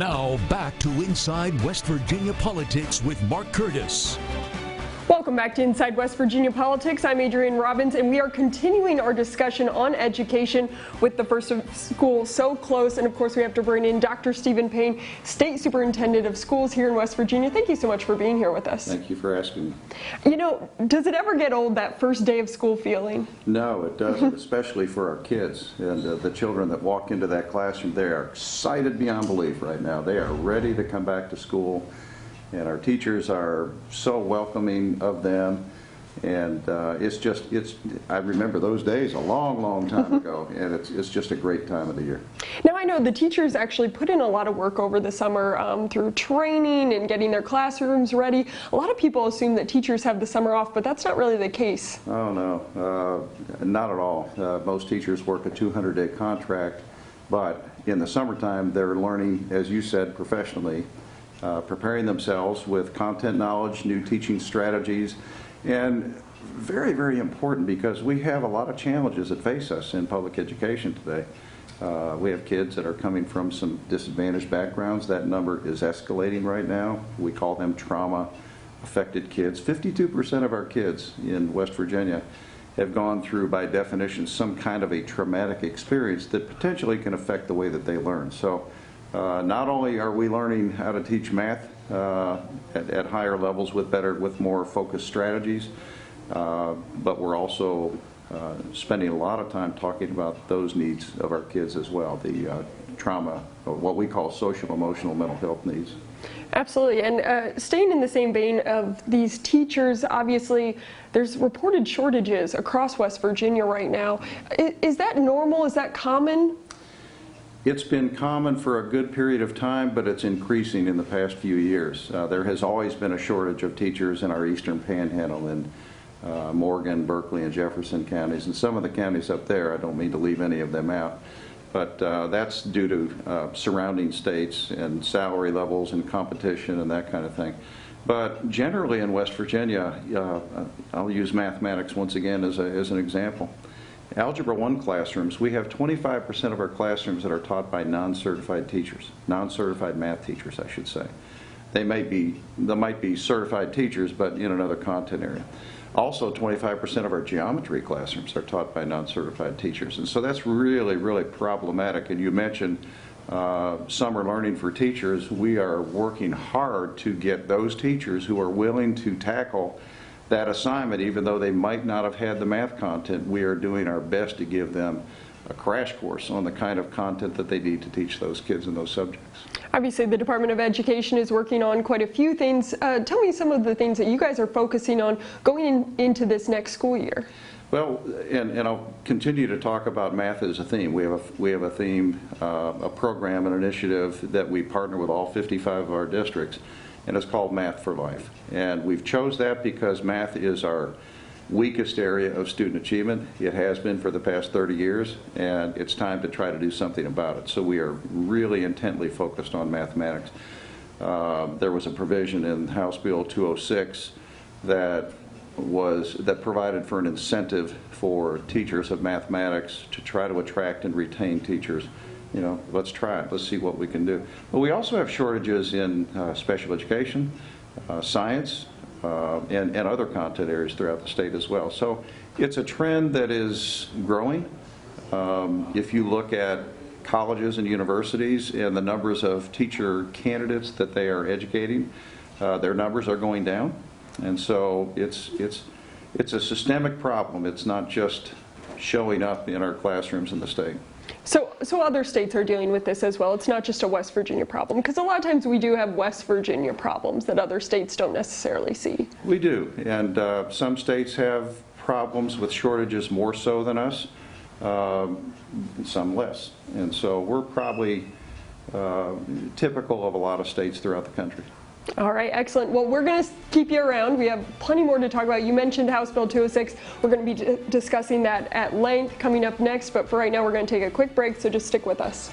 Now back to Inside West Virginia Politics with Mark Curtis. Welcome back to Inside West Virginia Politics. I'm Adrienne Robbins, and we are continuing our discussion on education with the first of school so close. And of course, we have to bring in Dr. Stephen Paine, State Superintendent of Schools here in West Virginia. Thank you so much for being here with us. Thank you for asking me. You know, does it ever get old, that first day of school feeling? No, it doesn't, especially for our kids. And the children that walk into that classroom, they are excited beyond belief right now. They are ready to come back to school. And our teachers are so welcoming of them, and I remember those days a long, long time ago, and it's just a great time of the year. Now, I know the teachers actually put in a lot of work over the summer through training and getting their classrooms ready. A lot of people assume that teachers have the summer off, but that's not really the case. Oh, no, not at all. Most teachers work a 200-day contract, but in the summertime, they're learning, as you said, professionally, preparing themselves with content knowledge, new teaching strategies, and very, very important because we have a lot of challenges that face us in public education today. We have kids that are coming from some disadvantaged backgrounds. That number is escalating right now. We call them trauma-affected kids. 52% of our kids in West Virginia have gone through, by definition, some kind of a traumatic experience that potentially can affect the way that they learn. So. Not only are we learning how to teach math at higher levels with more focused strategies, but we're also spending a lot of time talking about those needs of our kids as well, the trauma, or what we call social, emotional, mental health needs. Absolutely, and staying in the same vein of these teachers, obviously there's reported shortages across West Virginia right now. Is that normal? Is that common? It's been common for a good period of time, but it's increasing in the past few years. There has always been a shortage of teachers in our eastern panhandle in Morgan, Berkeley, and Jefferson counties, and some of the counties up there. I don't mean to leave any of them out, but that's due to surrounding states and salary levels and competition and that kind of thing. But generally in West Virginia, I'll use mathematics once again as an example. Algebra 1 classrooms, we have 25% of our classrooms that are taught by non-certified teachers, non-certified math teachers, I should say. They might be certified teachers, but in another content area. Also, 25% of our geometry classrooms are taught by non-certified teachers, and so that's really, really problematic. And you mentioned summer learning for teachers. We are working hard to get those teachers who are willing to tackle that assignment, even though they might not have had the math content. We are doing our best to give them a crash course on the kind of content that they need to teach those kids in those subjects. Obviously, the Department of Education is working on quite a few things. Tell me some of the things that you guys are focusing on going into this next school year. Well, and I'll continue to talk about math as a theme. We have a theme, a program, an initiative that we partner with all 55 of our districts, and it's called Math for Life. And we've chose that because math is our weakest area of student achievement. It has been for the past 30 years, and it's time to try to do something about it. So we are really intently focused on mathematics. There was a provision in House Bill 206 that provided for an incentive for teachers of mathematics to try to attract and retain teachers. You know, let's try it. Let's see what we can do. But we also have shortages in special education, science, and other content areas throughout the state as well. So it's a trend that is growing. If you look at colleges and universities and the numbers of teacher candidates that they are educating, their numbers are going down. And so it's a systemic problem. It's not just showing up in our classrooms in the state. So other states are dealing with this as well. It's not just a West Virginia problem, because a lot of times we do have West Virginia problems that other states don't necessarily see. We do, and some states have problems with shortages more so than us, some less. And so we're probably typical of a lot of states throughout the country. All right, excellent. Well, we're going to keep you around. We have plenty more to talk about. You mentioned House Bill 206. We're going to be discussing that at length coming up next, but for right now we're going to take a quick break, so just stick with us.